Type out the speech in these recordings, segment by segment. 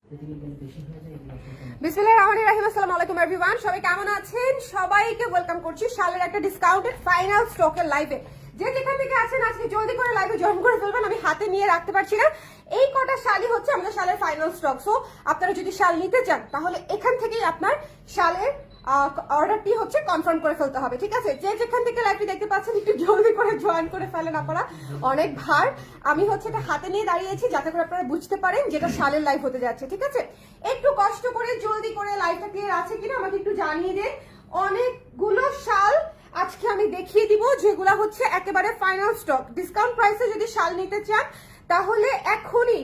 বিসমিল্লাহির রহমানির রহিম। আসসালামু আলাইকুম এভরিওয়ান, সবাই কেমন আছেন? সবাইকে ওয়েলকাম করছি শালের একটা ডিসকাউন্টেড ফাইনাল স্টকের লাইভে। যে যেখান থেকে আছেন আজকে জলদি করে লাইভে জয়েন করে ফেলবেন। আমি হাতে নিয়ে রাখতে পারছি না, এই কটা শালই হচ্ছে আমাদের শালের ফাইনাল স্টক। সো আপনারা যদি শাল নিতে চান তাহলে এখান থেকেই আপনার শালের অর্ডারটি হচ্ছে কনফার্ম করে ফেলতে হবে, ঠিক আছে? যে যেখান থেকে লাইভটি দেখতে পাচ্ছেন একটু জলদি করে জয়েন করে ফেলেন আপনারা। অনেক ভার আমি হচ্ছে এটা হাতে নিয়ে দাঁড়িয়েছি যাতে করে আপনারা বুঝতে পারেন যেটা শালের লাইভ হতে যাচ্ছে, ঠিক আছে? একটু কষ্ট করে জলদি করে লাইভটা ক্লিয়ার আছে কিনা আমাকে একটু জানিয়ে দেন। অনেকগুলো শাল আজকে আমি দেখিয়ে দিব যেগুলো হচ্ছে একেবারে ফাইনাল স্টক। ডিসকাউন্ট প্রাইসে যদি শাল নিতে চান তাহলে এখনই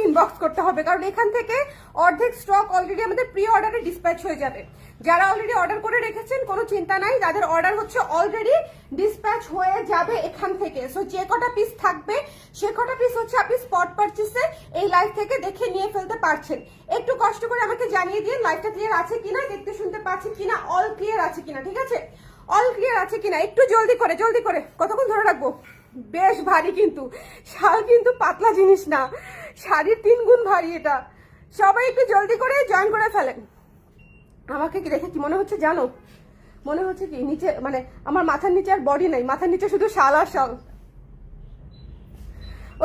ইনবক্স করতে হবে, কারণ এখান থেকে অর্ধেক স্টক অলরেডি আমাদের প্রি অর্ডারে ডিসপ্যাচ হয়ে যাবে। যারা অলরেডি অর্ডার করে রেখেছেন কোনো চিন্তা নাই, যাদের অর্ডার হচ্ছে অলরেডি ডিসপ্যাচ হয়ে যাবে এখান থেকে। সো যে কটা পিস থাকবে সে কটা পিস হচ্ছে আপনি স্পট পারচেসে এই লাইভ থেকে দেখে নিয়ে ফেলতে পারছেন। একটু কষ্ট করে আমাকে জানিয়ে দিন লাইভটা ক্লিয়ার আছে কিনা, দেখতে শুনতে পাচ্ছেন কিনা, অল ক্লিয়ার আছে কিনা, ঠিক আছে? অল ক্লিয়ার আছে কিনা একটু জলদি করে কতক্ষণ ধরে রাখবো? বেশ ভারী, কিন্তু শাল কিন্তু পাতলা জিনিস না, শাড়ির 3 গুণ ভারী এটা। সবাই একটু জলদি করে জয়েন করে ফেলেন। আমাকে কি দেখে কি মনে হচ্ছে জানো? মনে হচ্ছে কি নিচে মানে আমার মাথার নিচে আর বডি নাই, মাথার নিচে শুধু শাল আর শাল।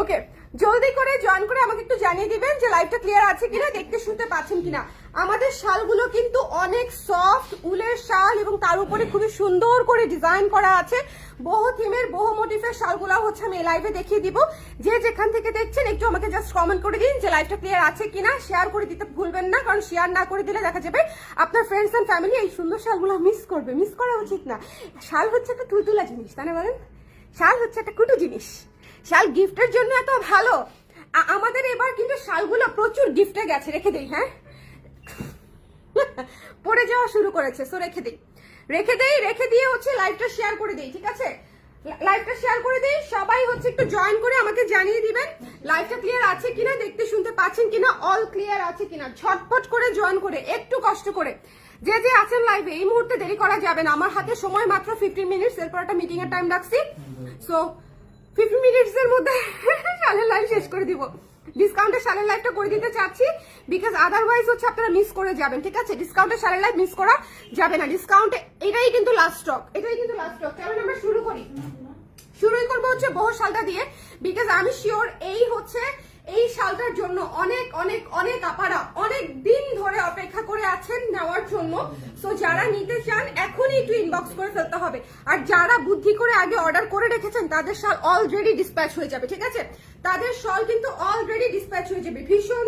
ওকে, জলদি করে জয়েন করে আমাকে একটু জানিয়ে দিবেন যে লাইভটা ক্লিয়ার আছে কিনা, দেখতে শুনতে পাচ্ছেন কিনা। আমাদের শালগুলো কিন্তু অনেক সফট উলের শাল এবং তার উপরে খুবই সুন্দর করে ডিজাইন করা আছে। বহু থিমের বহু মোটিভের শালগুলো হচ্ছে আমি এই লাইভে দেখিয়ে দিব। যে যেখান থেকে দেখছেন একটু আমাকে জাস্ট কমেন্ট করে দিন যে লাইভটা ক্লিয়ার আছে কিনা। শেয়ার করে দিতে ভুলবেন না, কারণ শেয়ার না করে দিলে দেখা যাবে আপনার ফ্রেন্ডস এন্ড ফ্যামিলি এই সুন্দর শালগুলো মিস করবে। মিস করা উচিত না। শাল হচ্ছে একটা তুলতুলা জিনিস, তাই না বলেন? শাল হচ্ছে একটা কুটু জিনিস। শাল গিফটের জন্য এত ভালো। আমাদের এবার কিন্তু শালগুলো প্রচুর গিফটে গেছে। রেখে দেই, হ্যাঁ পড়ে যাওয়া শুরু করেছে। সো রেখে দিয়ে হচ্ছে লাইভটা শেয়ার করে দেই, ঠিক আছে? লাইভটা শেয়ার করে দেই, সবাই হচ্ছে একটু জয়েন করে আমাকে জানিয়ে দিবেন লাইভটা ক্লিয়ার আছে কিনা, দেখতে শুনতে পাচ্ছেন কিনা, অল ক্লিয়ার আছে কিনা। ঝটপট করে জয়েন করে একটু কষ্ট করে যে যে আছেন লাইভে এই মুহূর্তে দেরি করা যাবে না। আমার হাতে সময় মাত্র 15 মিনিটস, এরপর একটা মিটিং এর টাইম রাখছি। সো 50 মিনিটস এর মধ্যে শালের লাইভ শেষ করে দিব। ডিসকাউন্টের শালের লাইভটা করে দিতে চাচ্ছি, বিকজ আদারওয়াইজ হচ্ছে আপনারা মিস করে যাবেন, ঠিক আছে? ডিসকাউন্টের শালের লাইভ মিস করা যাবে না। ডিসকাউন্টে এটাই কিন্তু লাস্ট স্টক, চলুন আমরা শুরুই করবো হচ্ছে বহু শালটা দিয়ে, বিকজ আমি শিওর এই শালটার জন্য অনেক আপারা অনেক দিন ধরে অপেক্ষা করে আছেন নেওয়ার জন্য। সো যারা নিতে চান এখনই একটু ইনবক্স করে ফেলতে হবে। আর যারা বুদ্ধি করে আগে অর্ডার করে রেখেছেন তাদের শাল অলরেডি ডিসপ্যাচ হয়ে যাবে, ঠিক আছে? তাদের শাল কিন্তু অলরেডি ডিসপ্যাচ হয়ে যাবে। ভীষণ